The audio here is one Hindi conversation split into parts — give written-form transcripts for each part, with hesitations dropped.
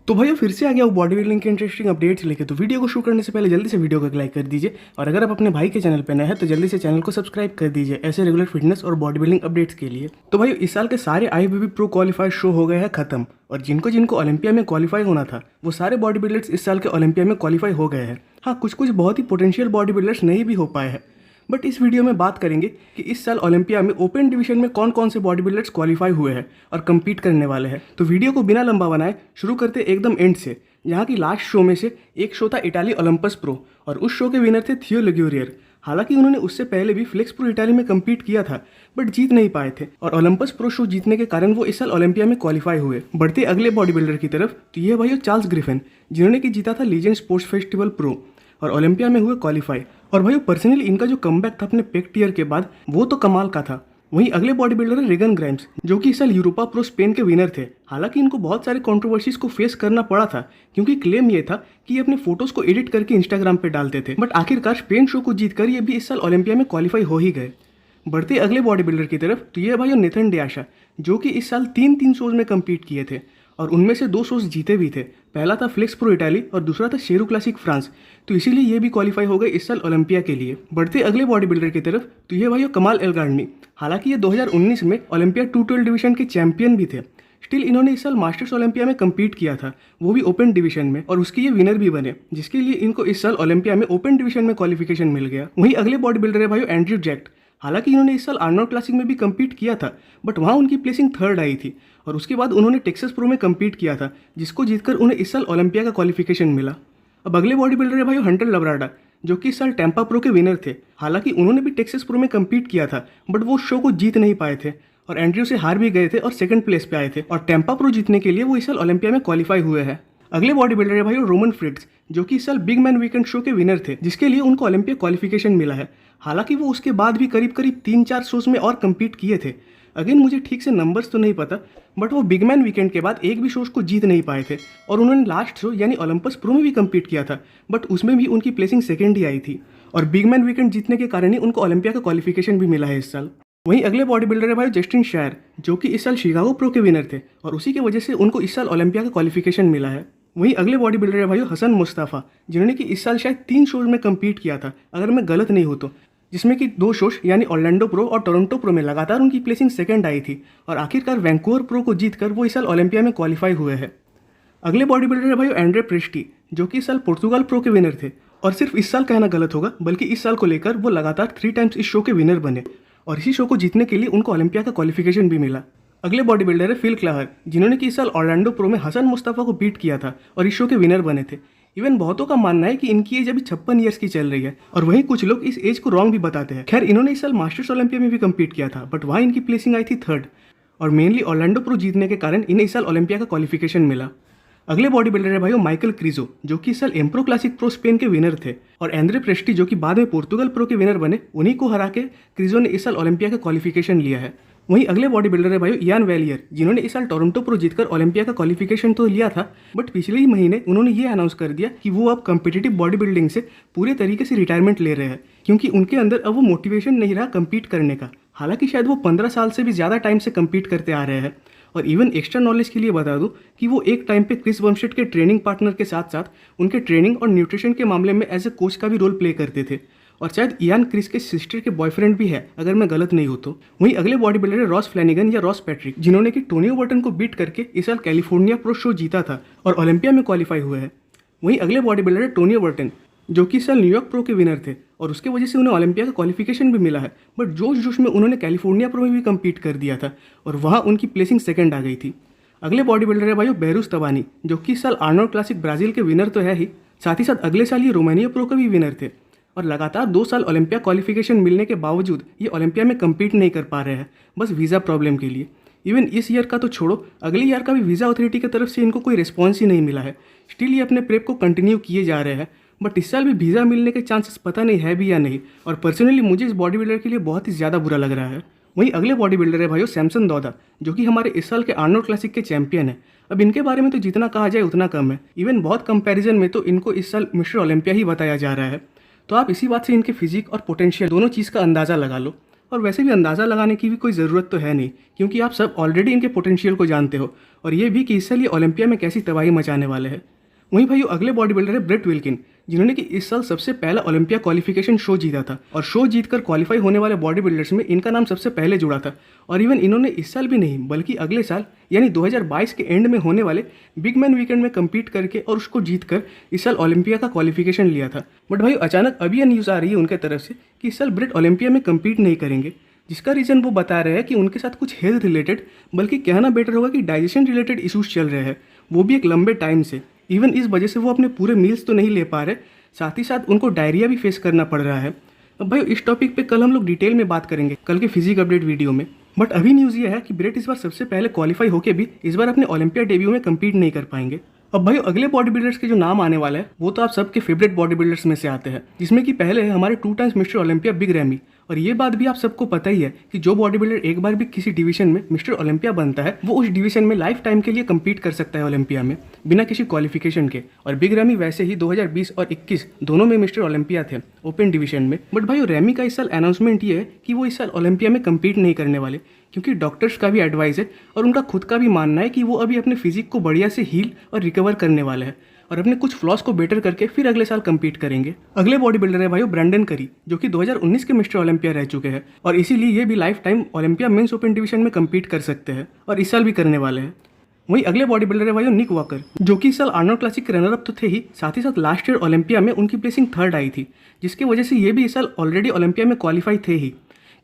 तो भैया फिर से आ गया वो बॉडी बिल्डिंग के इंटरेस्टिंग अपडेट्स लेके। तो वीडियो को शुरू करने से पहले जल्दी से वीडियो को लाइक कर दीजिए, और अगर आप अपने भाई के चैनल पर नए हैं तो जल्दी से चैनल को सब्सक्राइब कर दीजिए ऐसे रेगुलर फिटनेस और बॉडी बिल्डिंग अपडेट्स के लिए। तो भाई इस साल के सारे IFBB प्रो क्वालिफाइड शो हो गए हैं खत्म, और जिनको जिनको ओलंपिया में क्वालिफाई होना था वो सारे बॉडी बिल्डर्स इस साल के ओलंपिया में क्वालिफाई हो गए हैं। हाँ, कुछ कुछ बहुत ही पोटेंशियल बॉडी बिल्डर्स नहीं भी हो पाए हैं, बट इस वीडियो में बात करेंगे कि इस साल ओलंपिया में ओपन डिवीजन में कौन कौन से बॉडी बिल्डर्स क्वालिफाई हुए हैं और कम्पीट करने वाले हैं। तो वीडियो को बिना लंबा बनाए शुरू करते एकदम एंड से। यहाँ की लास्ट शो में से एक शो था इटाली ओलंपस प्रो, और उस शो के विनर थे थियो लिग्यूरियर। हालांकि उन्होंने उससे पहले भी फ्लेक्स प्रो इटाली में कम्पीट किया था, बट जीत नहीं पाए थे, और ओलंपस प्रो शो जीतने के कारण वो इस साल ओलंपिया में क्वालिफाई हुए। बढ़ते अगले बॉडी बिल्डर की तरफ, तो ये भाई चार्ल्स ग्रिफिन, जिन्होंने कि जीता था लीजेंड स्पोर्ट्स फेस्टिवल प्रो और ओलंपिया में हुए क्वालिफाई। और भाई पर्सनली इनका जो कमबैक था अपने पेक टीयर के बाद वो तो कमाल का था। वहीं अगले बॉडी बिल्डर है रेगन ग्राइम्स, जो कि इस साल यूरोपा प्रो स्पेन के विनर थे। हालांकि इनको बहुत सारे कंट्रोवर्सीज को फेस करना पड़ा था, क्योंकि क्लेम ये था कि ये अपने फोटोज को एडिट करके इंस्टाग्राम पे डालते थे, बट आखिरकार स्पेन शो को जीतकर ये भी इस साल ओलंपिया में क्वालिफाई हो ही गए। बढ़ते अगले बॉडी बिल्डर की तरफ, तो ये भाई नेथन डियाशा, जो कि इस साल तीन शोज में कम्पीट किए थे और उनमें से 2 शोज जीते भी थे। पहला था फ्लेक्स प्रो इटाली और दूसरा था शेरू क्लासिक फ्रांस, तो इसीलिए ये भी क्वालिफाई हो गए इस साल ओलंपिया के लिए। बढ़ते अगले बॉडी बिल्डर की तरफ, तो ये भाई कमाल एल्गार्डनी। हालांकि ये 2019 में ओलंपिया 212 डिवीजन के चैंपियन भी थे। स्टिल इन्होंने इस साल मास्टर्स ओलंपिया में कम्पीट किया था, वो भी ओपन डिवीजन में, और उसके ये विनर भी बने, जिसके लिए इनको इस साल ओलंपिया में ओपन डिवीजन में क्वालिफिकेशन मिल गया। वहीं अगले बॉडी बिल्डर है भाई एंड्रयू जैक्ट। हालांकि इन्होंने इस साल आर्नोल्ड क्लासिक में भी कम्पीट किया था, बट वहाँ उनकी प्लेसिंग 3rd आई थी, और उसके बाद उन्होंने टेक्सास प्रो में कम्पीट किया था, जिसको जीतकर उन्हें इस साल ओलंपिया का क्वालिफिकेशन मिला। अब अगले बॉडी बिल्डर है भाई हंटर लब्राडा, जो कि इस साल टेम्पा प्रो के विनर थे। हालांकि उन्होंने भी टेक्सास प्रो में कम्पीट किया था, बट वो शो को जीत नहीं पाए थे और एंड्रयू से हार भी गए थे और 2nd प्लेस पे आए थे, और टेम्पा प्रो जीतने के लिए वो इस साल ओलंपिया में क्वालिफाई हुए हैं। अगले बॉडी बिल्डर है भाई रोमन फ्रिट्ज, जो कि इस साल बिग मैन वीकेंड शो के विनर थे, जिसके लिए उनको ओलंपिया क्वालिफिकेशन मिला है। हालांकि वो उसके बाद भी करीब 3-4 शोज में और कम्पीट किए थे। अगेन मुझे ठीक से नंबर्स तो नहीं पता, बट वो बिग मैन वीकेंड के बाद एक भी शोज को जीत नहीं पाए थे, और उन्होंने लास्ट शो यानी ओलंपस प्रो में भी कम्पीट किया था, बट उसमें भी उनकी प्लेसिंग 2nd ही आई थी, और बिग मैन वीकेंड जीतने के कारण ही उनको ओलंपिया का क्वालिफिकेशन भी मिला है इस साल। वहीं अगले बॉडी बिल्डर है भाई जस्टिन शायर, जो कि इस साल शिकागो प्रो के विनर थे, और उसी की वजह से उनको इस साल ओलंपिया का क्वालिफिकेशन मिला है। वहीं अगले बॉडी बिल्डर है भाई हसन मुस्तफ़ा, जिन्होंने कि इस साल शायद 3 शोज में कम्पीट किया था, अगर मैं गलत नहीं हो तो, जिसमें कि 2 शोज यानी ऑर्लैंडो प्रो और टोरंटो प्रो में लगातार उनकी प्लेसिंग 2nd आई थी, और आखिरकार वैंकूवर प्रो को जीतकर वो इस साल ओलंपिया में क्वालिफाई हुए हैं। अगले बॉडी बिल्डर है भाई एंड्रे प्रेस्टी, जो कि इस साल पुर्तगाल प्रो के विनर थे, और सिर्फ इस साल कहना गलत होगा, बल्कि इस साल को लेकर वो लगातार 3 टाइम्स इस शो के विनर बने, और इसी शो को जीतने के लिए उनको ओलंपिया का क्वालिफिकेशन भी मिला। अगले बॉडी बिल्डर है फिल क्लाहर, जिन्होंने कि इस साल ऑर्लैंडो प्रो में हसन मुस्तफ़ा को बीट किया था और इस शो के विनर बने थे। इवन बहुतों का मानना है कि इनकी एज अभी 56 ईयर्स की चल रही है, और वहीं कुछ लोग इस एज को रॉन्ग भी बताते हैं। खैर, इन्होंने इस साल मास्टर्स ओलंपिया में भी कम्पीट किया था, बट वहाँ इनकी प्लेसिंग आई थी 3rd, और मेनली ऑर्लैंडो प्रो जीतने के कारण इन्हें इस साल ओलंपिया का क्वालिफिकेशन मिला। अगले बॉडी बिल्डर है भाई माइकल क्रीजो, जो कि इस साल एम्प्रो क्लासिक प्रो स्पेन के विनर थे, और एंड्रे प्रेस्टी, जो कि बाद में पोर्तुगल प्रो के विनर बने, उन्हीं को हरा के क्रीजो ने इस साल ओलंपिया का क्वालिफिकेशन लिया है। वहीं अगले बॉडी बिल्डर है भाई इयान वेलियर, जिन्होंने इस साल टोरंटो प्रो जीतकर ओलंपिया का क्वालिफिकेशन तो लिया था, बट पिछले ही महीने उन्होंने ये अनाउंस कर दिया कि वो अब कम्पिटिटिव बॉडी बिल्डिंग से पूरे तरीके से रिटायरमेंट ले रहे हैं, क्योंकि उनके अंदर अब वो मोटिवेशन नहीं रहा कम्पीट करने का। हालांकि शायद वो 15 साल से भी ज़्यादा टाइम से कम्पीट करते आ रहे हैं। और इवन एक्स्ट्रा नॉलेज के लिए बता दूं कि वो एक टाइम पे क्रिस बमस्टेड के ट्रेनिंग पार्टनर के साथ साथ उनके ट्रेनिंग और न्यूट्रिशन के मामले में एज ए कोच का भी रोल प्ले करते थे, और शायद इयान क्रिस के सिस्टर के बॉयफ्रेंड भी है, अगर मैं गलत नहीं हूं तो। वहीं अगले बॉडी बिल्डर है रॉस फ्लैनिगन या रॉस पैट्रिक, जिन्होंने कि टोनियो बर्टन को बीट करके इस साल कैलिफोर्निया प्रो शो जीता था और ओलंपिया में क्वालिफाई हुए हैं। वहीं अगले बॉडी बिल्डर है टोनियो बर्टन, जो कि इस साल न्यूयॉर्क प्रो के विनर थे, और उसके वजह से उन्हें ओलंपिया का क्वालिफिकेशन भी मिला है, बट जोश जोश में उन्होंने कैलिफोर्निया प्रो में भी कम्पीट कर दिया था, और वहाँ उनकी प्लेसिंग 2nd आ गई थी। अगले बॉडी बिल्डर है भाई बेहरूस तबानी, जो कि इस साल आर्नोल्ड क्लासिक ब्राजील के विनर तो है ही, साथ ही साथ अगले साल ये रोमानिया प्रो का भी विनर थे, और लगातार 2 साल ओलंपिया क्वालिफिकेशन मिलने के बावजूद ये ओलंपिया में कम्पीट नहीं कर पा रहे हैं, बस वीज़ा प्रॉब्लम के लिए। इवन इस ईयर का तो छोड़ो, अगले ईयर का भी वीज़ा अथॉरिटी की तरफ से इनको कोई रिस्पॉन्स ही नहीं मिला है। स्टिल ये अपने प्रेप को कंटिन्यू किए जा रहे हैं, बट इस साल भी वीज़ा मिलने के चांसेस पता नहीं है भी या नहीं, और पर्सनली मुझे इस बॉडी बिल्डर के लिए बहुत ही ज़्यादा बुरा लग रहा है। वहीं अगले बॉडी बिल्डर है भाई सैमसन दौदा, जो कि हमारे इस साल के आर्नोल्ड क्लासिक के चैंपियन है। अब इनके बारे में तो जितना कहा जाए उतना कम है, इवन बहुत कंपैरिजन में तो इनको इस साल मिस्टर ओलंपिया ही बताया जा रहा है। तो आप इसी बात से इनके फिजिक और पोटेंशियल दोनों चीज़ का अंदाज़ा लगा लो। और वैसे भी अंदाज़ा लगाने की भी कोई ज़रूरत तो है नहीं, क्योंकि आप सब ऑलरेडी इनके पोटेंशियल को जानते हो, और ये भी कि इस साल ये ओलंपिया में कैसी तबाही मचाने वाले हैं। वहीं भाइयों अगले बॉडी बिल्डर है ब्रेट विल्किन, जिन्होंने कि इस साल सबसे पहला ओलंपिया क्वालिफिकेशन शो जीता था, और शो जीतकर क्वालिफाई होने वाले बॉडी बिल्डर्स में इनका नाम सबसे पहले जुड़ा था। और इवन इन्होंने इस साल भी नहीं बल्कि अगले साल यानी 2022 के एंड में होने वाले बिग मैन वीकेंड में कम्पीट करके और उसको जीतकर इस साल ओलंपिया का क्वालिफिकेशन लिया था। बट भाई अचानक अभी यह न्यूज़ आ रही है उनके तरफ से कि इस साल ब्रेट ओलंपिया में कम्पीट नहीं करेंगे, जिसका रीज़न वो बता रहे हैं कि उनके साथ कुछ हेल्थ रिलेटेड, बल्कि कहना बेटर होगा कि डाइजेशन रिलेटेड इशूज़ चल रहे हैं, वो भी एक लंबे टाइम से। इवन इस वजह से वो अपने पूरे मील्स तो नहीं ले पा रहे, साथ ही साथ उनको डायरिया भी फेस करना पड़ रहा है। अब भाई इस टॉपिक पे कल हम लोग डिटेल में बात करेंगे कल के फिजिक अपडेट वीडियो में। बट अभी न्यूज़ ये है कि ब्रेट इस बार सबसे पहले क्वालिफाई होकर भी इस बार अपने ओलंपिया डेब्यू में कम्पीट नहीं कर पाएंगे। अब भाई अगले बॉडी बिल्डर्स के जो नाम आने वाले हैं वो तो आप सबके फेवरेट बॉडी बिल्डर्स में से आते हैं, जिसमें कि पहले है हमारे 2 times mister Olympia big ramie. और ये बात भी आप सबको पता ही है कि जो बॉडी बिल्डर एक बार भी किसी डिवीजन में मिस्टर ओलंपिया बनता है वो उस डिवीजन में लाइफ टाइम के लिए कम्पीट कर सकता है ओलंपिया में बिना किसी क्वालिफिकेशन के। और बिग रैमी वैसे ही 2020 और 21 दोनों में मिस्टर ओलंपिया थे ओपन डिवीजन में। बट भाई रैमी का इस साल अनाउंसमेंट ये है कि वो इस साल ओलंपिया में कम्पीट नहीं करने वाले, क्योंकि डॉक्टर्स का भी एडवाइस है और उनका खुद का भी मानना है कि वो अभी अपने फिजिक को बढ़िया से हील और रिकवर करने वाले हैं और अपने कुछ फ्लॉस को बेटर करके फिर अगले साल कम्पीट करेंगे। अगले बॉडी बिल्डर है भाई ब्रैंडन करी, जो कि 2019 के मिस्टर ओलंपिया रह चुके हैं और इसीलिए ये भी lifetime Olympia men's open division में कम्पीट कर सकते हैं और इस साल भी करने वाले हैं। वहीं अगले बॉडी बिल्डर है भाई निक वॉकर, जो कि इस साल आर्नोल्ड क्लासिक के रनर अप तो थे ही, साथ ही साथ लास्ट ईयर ओलंपिया में उनकी प्लेसिंग 3rd आई थी, जिसकी वजह से ये भी इस साल ऑलरेडी ओलंपिया में क्वालिफाई थे ही।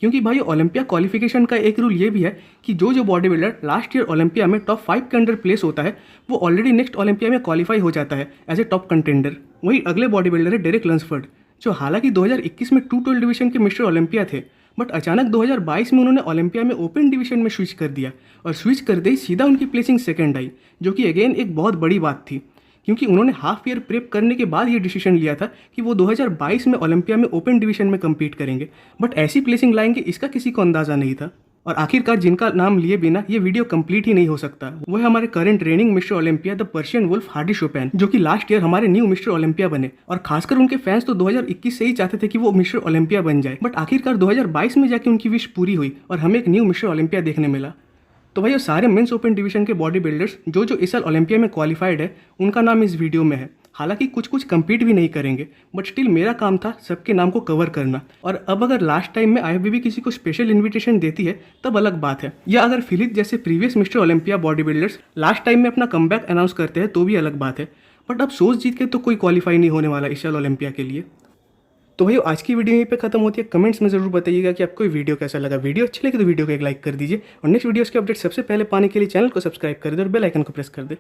क्योंकि भाई ओलंपिया क्वालिफिकेशन का एक रूल ये भी है कि जो body builder last year Olympia में टॉप 5 के अंडर प्लेस होता है वो ऑलरेडी नेक्स्ट ओलंपिया में क्वालिफाई हो जाता है एज ए टॉप कंटेंडर। वही अगले बॉडी बिल्डर है डेरेक लंसफोर्ड, जो हालांकि 2021 में 212 डिवीजन के मिस्टर ओलंपिया थे, बट अचानक 2022 में उन्होंने ओलंपिया में ओपन डिवीजन में स्विच कर दिया और स्विच करते ही सीधा उनकी प्लेसिंग 2nd आई, जो कि अगेन एक बहुत बड़ी बात थी, क्योंकि उन्होंने हाफ ईयर प्रेप करने के बाद ये डिसीजन लिया था कि वो 2022 में ओलंपिया में ओपन डिवीजन में कम्पीट करेंगे। बट ऐसी प्लेसिंग लाएंगे इसका किसी को अंदाज़ा नहीं था। और आखिरकार जिनका नाम लिए बिना ये वीडियो कंप्लीट ही नहीं हो सकता वो है हमारे current reigning Mister Olympia the Persian wolf Hadi Choopan, जो कि लास्ट ईयर हमारे न्यू मिस्टर ओलंपिया बने। और खासकर उनके फैंस तो 2021 से ही चाहते थे कि वो मिस्टर ओलंपिया बन जाए, बट आखिरकार 2022 में जाके उनकी विश पूरी हुई और हमें एक न्यू मिस्टर ओलंपिया देखने मिला। तो भाई ये सारे मेंस ओपन डिवीजन के बॉडी बिल्डर्स जो इस साल ओलंपिया में क्वालिफाइड है उनका नाम इस वीडियो में है। हालांकि कुछ कम्पीट भी नहीं करेंगे, बट स्टिल मेरा काम था सबके नाम को कवर करना। और अब अगर लास्ट टाइम में IFBB किसी को स्पेशल इन्विटेशन देती है तब अलग बात है, या अगर फिलिप जैसे previous mister Olympia body builders last time में अपना कमबैक अनाउंस करते हैं तो भी अलग बात है। बट अब सोच जीत के तो कोई क्वालिफाई नहीं होने वाला इस साल ओलंपिया के लिए। तो भाई आज की वीडियो यहीं पे खत्म होती है। कमेंट्स में जरूर बताइएगा कि आपको वीडियो कैसा लगा। वीडियो अच्छी लगी तो वीडियो को एक लाइक कर दीजिए और नेक्स्ट वीडियोस के अपडेट सबसे पहले पाने के लिए चैनल को सब्सक्राइब कर दे और बेल आइकन को प्रेस कर दे।